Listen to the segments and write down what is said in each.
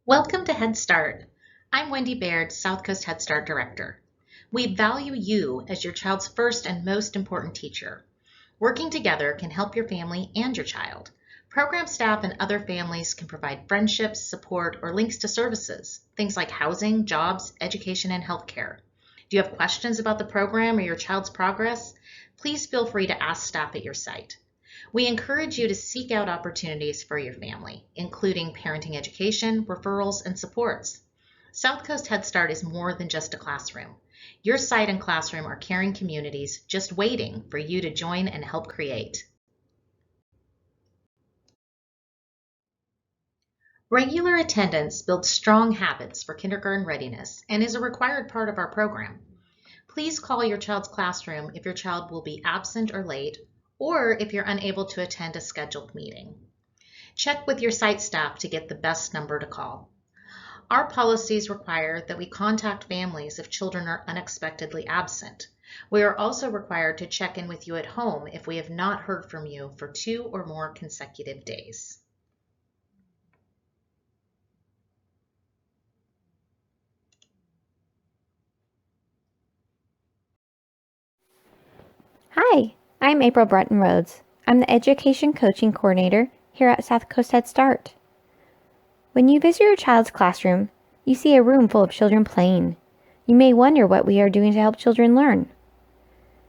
Welcome to Head Start. I'm Wendy Baird, South Coast Head Start Director. We value you as your child's first and most important teacher. Working together can help your family and your child. Program staff and other families can provide friendships, support, or links to services, things like housing, jobs, education, and healthcare. Do you have questions about the program or your child's progress? Please feel free to ask staff at your site. We encourage you to seek out opportunities for your family, including parenting education, referrals, and supports. South Coast Head Start is more than just a classroom. Your site and classroom are caring communities just waiting for you to join and help create. Regular attendance builds strong habits for kindergarten readiness and is a required part of our program. Please call your child's classroom if your child will be absent or late, or if you're unable to attend a scheduled meeting. Check with your site staff to get the best number to call. Our policies require that we contact families if children are unexpectedly absent. We are also required to check in with you at home if we have not heard from you for 2 or more consecutive days. Hi, I'm April Breton Rhodes. I'm the Education Coaching Coordinator here at South Coast Head Start. When you visit your child's classroom, you see a room full of children playing. You may wonder what we are doing to help children learn.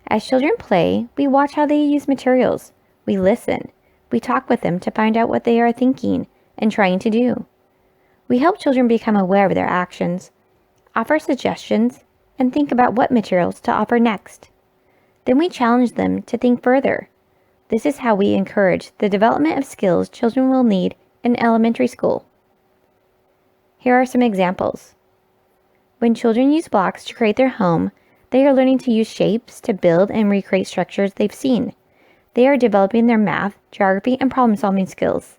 As children play, we watch how they use materials. We listen. We talk with them to find out what they are thinking and trying to do. We help children become aware of their actions, offer suggestions, and think about what materials to offer next. Then we challenge them to think further. This is how we encourage the development of skills children will need in elementary school. Here are some examples. When children use blocks to create their home, they are learning to use shapes to build and recreate structures they've seen. They are developing their math, geography, and problem-solving skills.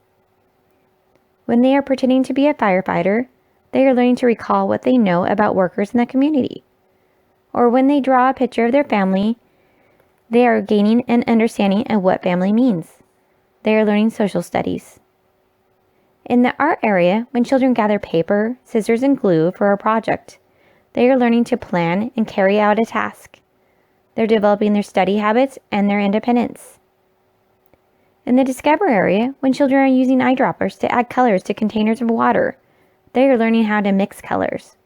When they are pretending to be a firefighter, they are learning to recall what they know about workers in the community. Or when they draw a picture of their family, they are gaining an understanding of what family means. They are learning social studies. In the art area, when children gather paper, scissors, and glue for a project, they are learning to plan and carry out a task. They're developing their study habits and their independence. In the Discover area, when children are using eyedroppers to add colors to containers of water, they are learning how to mix colors,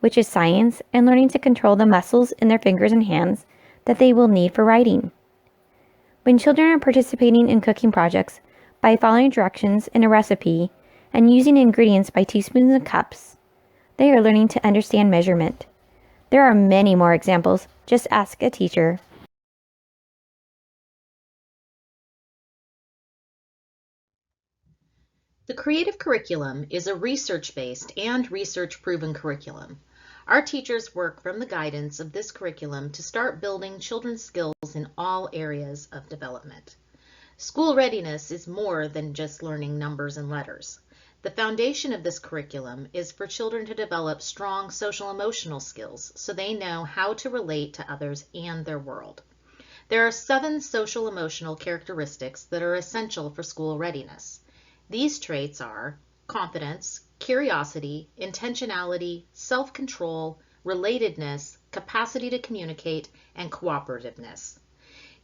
which is science, and learning to control the muscles in their fingers and hands that they will need for writing. When children are participating in cooking projects by following directions in a recipe and using ingredients by teaspoons and cups, they are learning to understand measurement. There are many more examples. Just ask a teacher. The Creative Curriculum is a research-based and research-proven curriculum. Our teachers work from the guidance of this curriculum to start building children's skills in all areas of development. School readiness is more than just learning numbers and letters. The foundation of this curriculum is for children to develop strong social-emotional skills so they know how to relate to others and their world. There are 7 social-emotional characteristics that are essential for school readiness. These traits are confidence, curiosity, intentionality, self-control, relatedness, capacity to communicate, and cooperativeness.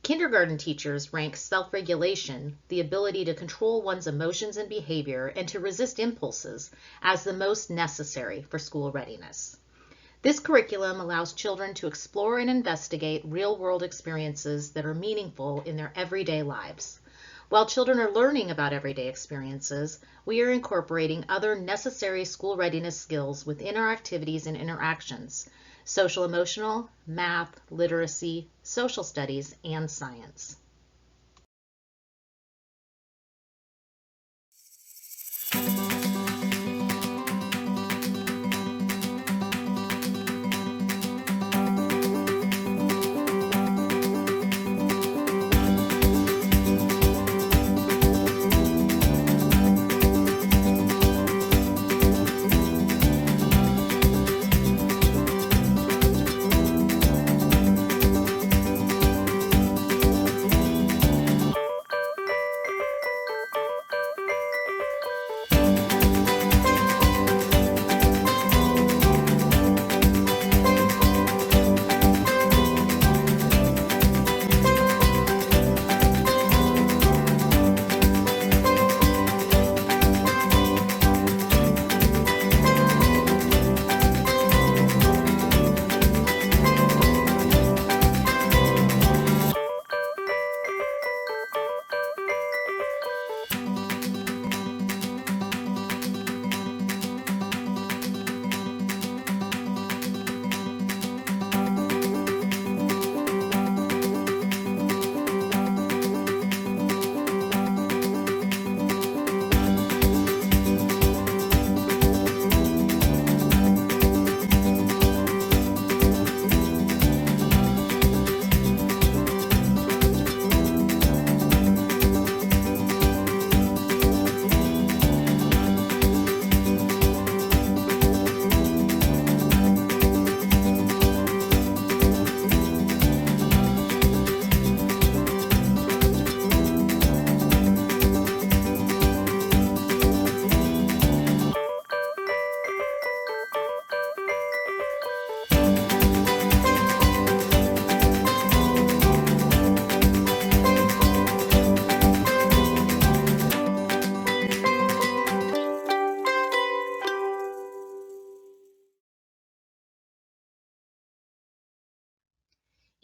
Kindergarten teachers rank self-regulation, the ability to control one's emotions and behavior and to resist impulses, as the most necessary for school readiness. This curriculum allows children to explore and investigate real-world experiences that are meaningful in their everyday lives. While children are learning about everyday experiences, we are incorporating other necessary school readiness skills within our activities and interactions: social emotional, math, literacy, social studies, and science.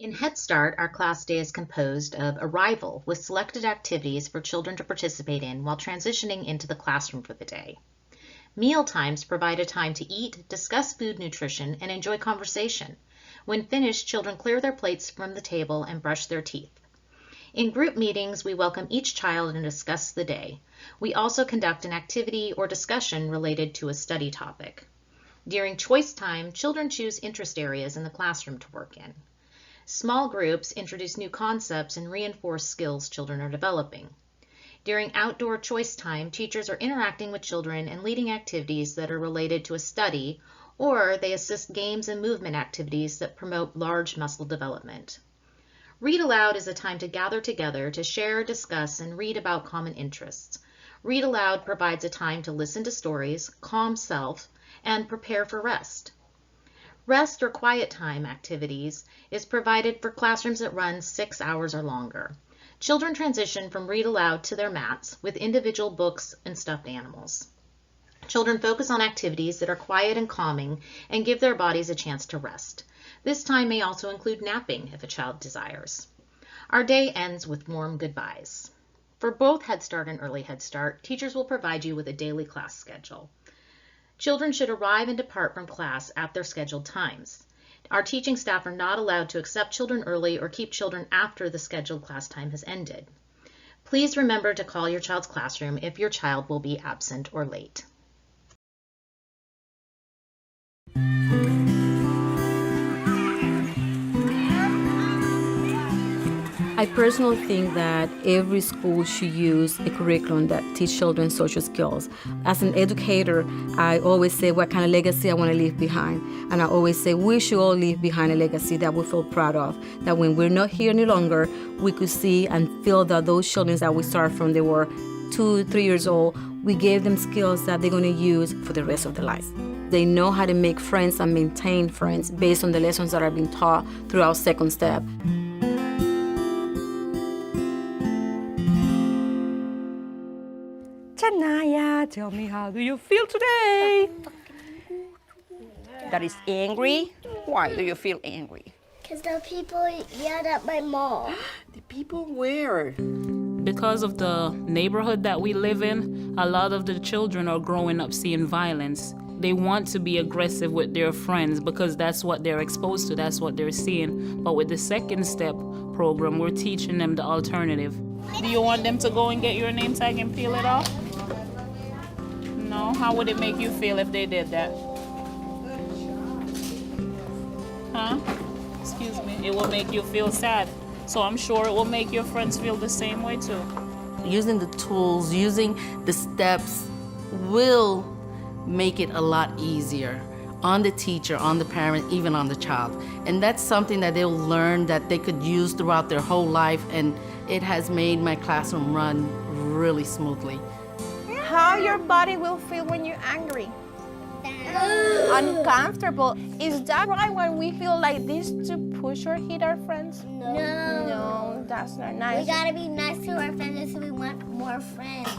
In Head Start, our class day is composed of arrival with selected activities for children to participate in while transitioning into the classroom for the day. Meal times provide a time to eat, discuss food nutrition, and enjoy conversation. When finished, children clear their plates from the table and brush their teeth. In group meetings, we welcome each child and discuss the day. We also conduct an activity or discussion related to a study topic. During choice time, children choose interest areas in the classroom to work in. Small groups introduce new concepts and reinforce skills children are developing. During outdoor choice time, teachers are interacting with children and leading activities that are related to a study, or they assist games and movement activities that promote large muscle development. Read Aloud is a time to gather together to share, discuss, and read about common interests. Read Aloud provides a time to listen to stories, calm self, and prepare for rest. Rest or quiet time activities is provided for classrooms that run 6 hours or longer. Children transition from Read Aloud to their mats with individual books and stuffed animals. Children focus on activities that are quiet and calming and give their bodies a chance to rest. This time may also include napping if a child desires. Our day ends with warm goodbyes. For both Head Start and Early Head Start, teachers will provide you with a daily class schedule. Children should arrive and depart from class at their scheduled times. Our teaching staff are not allowed to accept children early or keep children after the scheduled class time has ended. Please remember to call your child's classroom if your child will be absent or late. I personally think that every school should use a curriculum that teaches children social skills. As an educator, I always say what kind of legacy I want to leave behind. And I always say we should all leave behind a legacy that we feel proud of. That when we're not here any longer, we could see and feel that those children that we started from, they were 2, 3 years old, we gave them skills that they're going to use for the rest of their lives. They know how to make friends and maintain friends based on the lessons that are being taught throughout Second Step. Tanaya, tell me, how do you feel today? That is angry? Why do you feel angry? Because the people yelled at my mom. The people where? Because of the neighborhood that we live in, a lot of the children are growing up seeing violence. They want to be aggressive with their friends because that's what they're exposed to, that's what they're seeing. But with the Second Step program, we're teaching them the alternative. Do you want them to go and get your name tag and peel it off? No? How would it make you feel if they did that? Huh? Excuse me. It will make you feel sad. So I'm sure it will make your friends feel the same way too. Using the tools, using the steps will make it a lot easier on the teacher, on the parent, even on the child. And that's something that they'll learn that they could use throughout their whole life, and it has made my classroom run really smoothly. How your body will feel when you're angry. Uncomfortable. Is that right when we feel like this to push or hit our friends? No. No, that's not nice. We gotta be nice to our friends if we want more friends.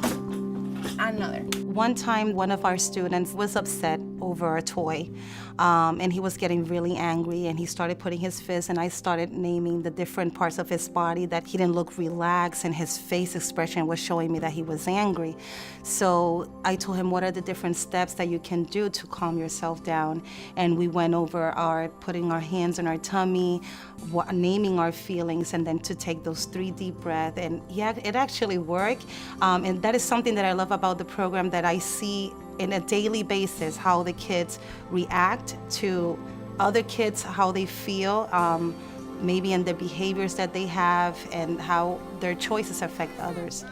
Another. One time, one of our students was upset over a toy, and he was getting really angry, and he started putting his fist, and I started naming the different parts of his body that he didn't look relaxed, and his face expression was showing me that he was angry. So I told him, what are the different steps that you can do to calm yourself down? And we went over putting our hands on our tummy, naming our feelings, and then to take those 3 deep breaths. And yeah, it actually worked. And that is something that I love about the program, that I see in a daily basis how the kids react to other kids, how they feel, maybe in the behaviors that they have, and how their choices affect others.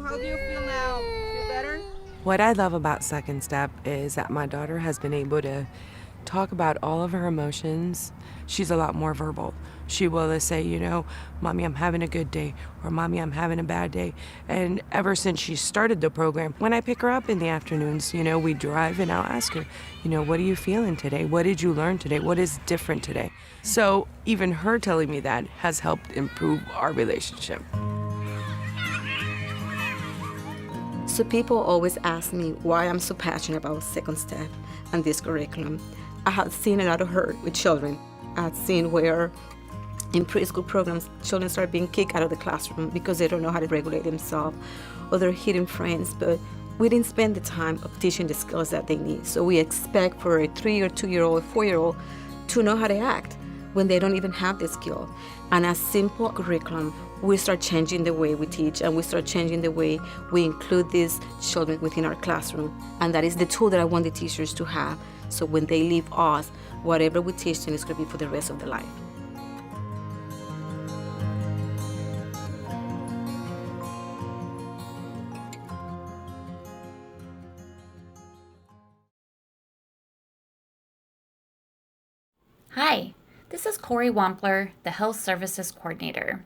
How do you feel now? Feel better? What I love about Second Step is that my daughter has been able to talk about all of her emotions. She's a lot more verbal. She will say, you know, Mommy, I'm having a good day, or Mommy, I'm having a bad day. And ever since she started the program, when I pick her up in the afternoons, you know, we drive and I'll ask her, you know, what are you feeling today? What did you learn today? What is different today? So even her telling me that has helped improve our relationship. So people always ask me why I'm so passionate about Second Step and this curriculum. I have seen a lot of hurt with children. I've seen where in preschool programs, children start being kicked out of the classroom because they don't know how to regulate themselves, or they're hitting friends, but we didn't spend the time of teaching the skills that they need. So we expect for a 3 or 2-year-old, 4-year-old to know how to act when they don't even have the skill. And a simple curriculum, we start changing the way we teach, and we start changing the way we include these children within our classroom. And that is the tool that I want the teachers to have. So when they leave us, whatever we teach them is going to be for the rest of their life. Hi, this is Corey Wampler, the Health Services Coordinator.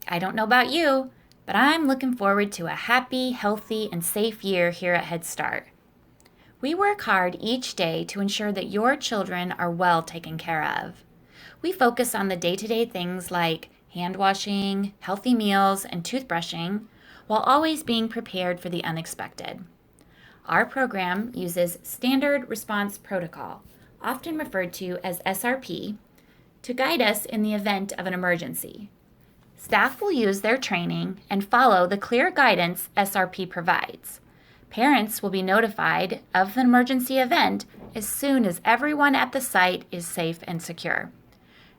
I don't know about you, but I'm looking forward to a happy, healthy, and safe year here at Head Start. We work hard each day to ensure that your children are well taken care of. We focus on the day-to-day things like hand washing, healthy meals, and toothbrushing, while always being prepared for the unexpected. Our program uses Standard Response Protocol, often referred to as SRP, to guide us in the event of an emergency. Staff will use their training and follow the clear guidance SRP provides. Parents will be notified of the emergency event as soon as everyone at the site is safe and secure.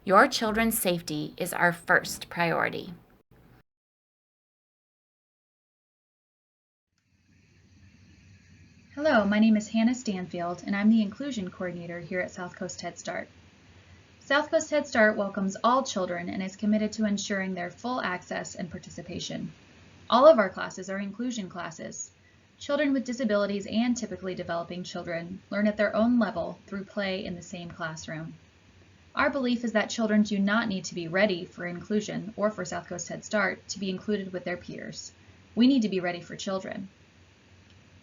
Your children's safety is our first priority. Hello, my name is Hannah Stanfield, and I'm the Inclusion Coordinator here at South Coast Head Start. South Coast Head Start welcomes all children and is committed to ensuring their full access and participation. All of our classes are inclusion classes. Children with disabilities and typically developing children learn at their own level through play in the same classroom. Our belief is that children do not need to be ready for inclusion or for South Coast Head Start to be included with their peers. We need to be ready for children.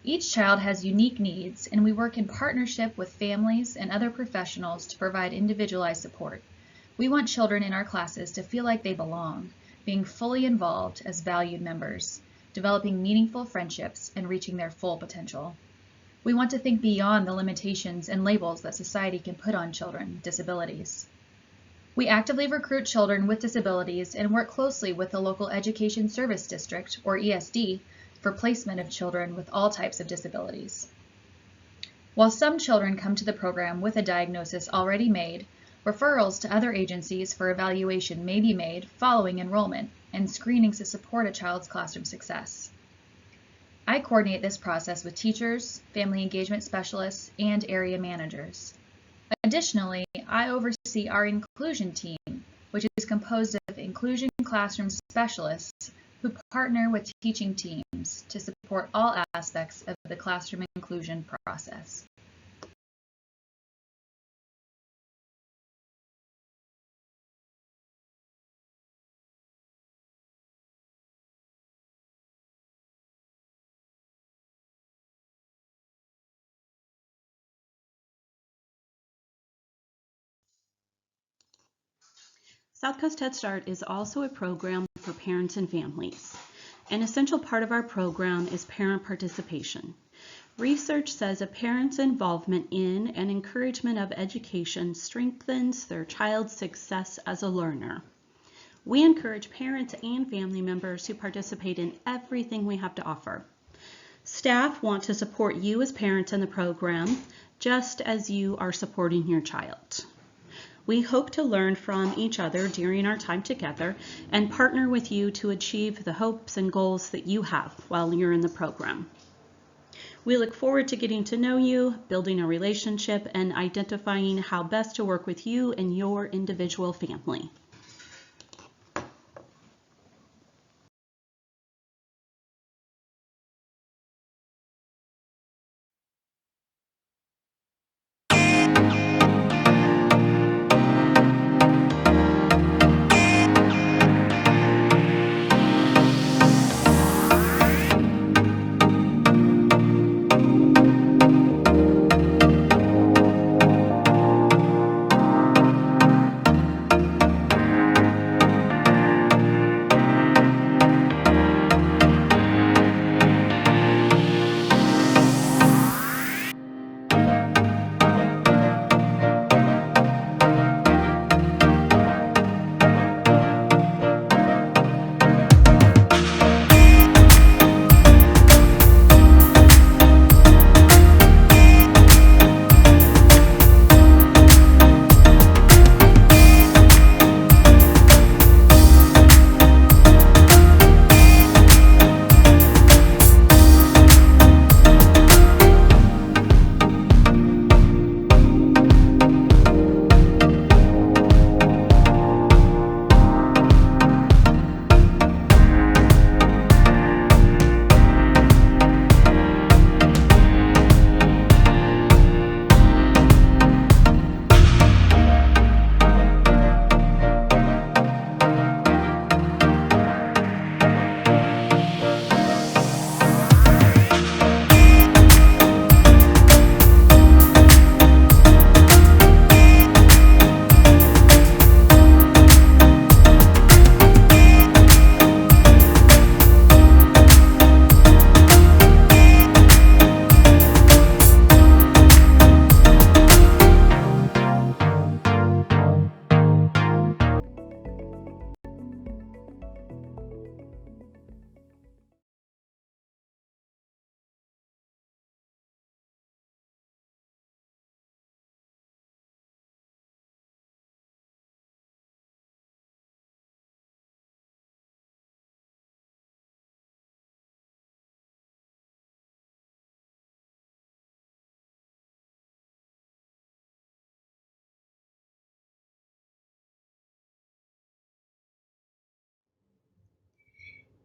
Each child has unique needs, and we work in partnership with families and other professionals to provide individualized support. We want children in our classes to feel like they belong, being fully involved as valued members, developing meaningful friendships, and reaching their full potential. We want to think beyond the limitations and labels that society can put on children with disabilities. We actively recruit children with disabilities and work closely with the local Education Service District, or ESD, for placement of children with all types of disabilities. While some children come to the program with a diagnosis already made, referrals to other agencies for evaluation may be made following enrollment and screenings to support a child's classroom success. I coordinate this process with teachers, family engagement specialists, and area managers. Additionally, I oversee our inclusion team, which is composed of inclusion classroom specialists who partner with teaching teams to support all aspects of the classroom inclusion process. South Coast Head Start is also a program for parents and families. An essential part of our program is parent participation. Research says a parent's involvement in and encouragement of education strengthens their child's success as a learner. We encourage parents and family members to participate in everything we have to offer. Staff want to support you as parents in the program, just as you are supporting your child. We hope to learn from each other during our time together and partner with you to achieve the hopes and goals that you have while you're in the program. We look forward to getting to know you, building a relationship, and identifying how best to work with you and your individual family.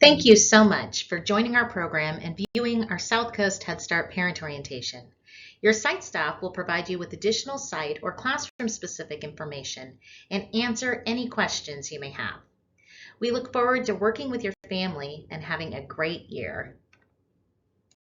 Thank you so much for joining our program and viewing our South Coast Head Start Parent Orientation. Your site staff will provide you with additional site or classroom-specific information and answer any questions you may have. We look forward to working with your family and having a great year.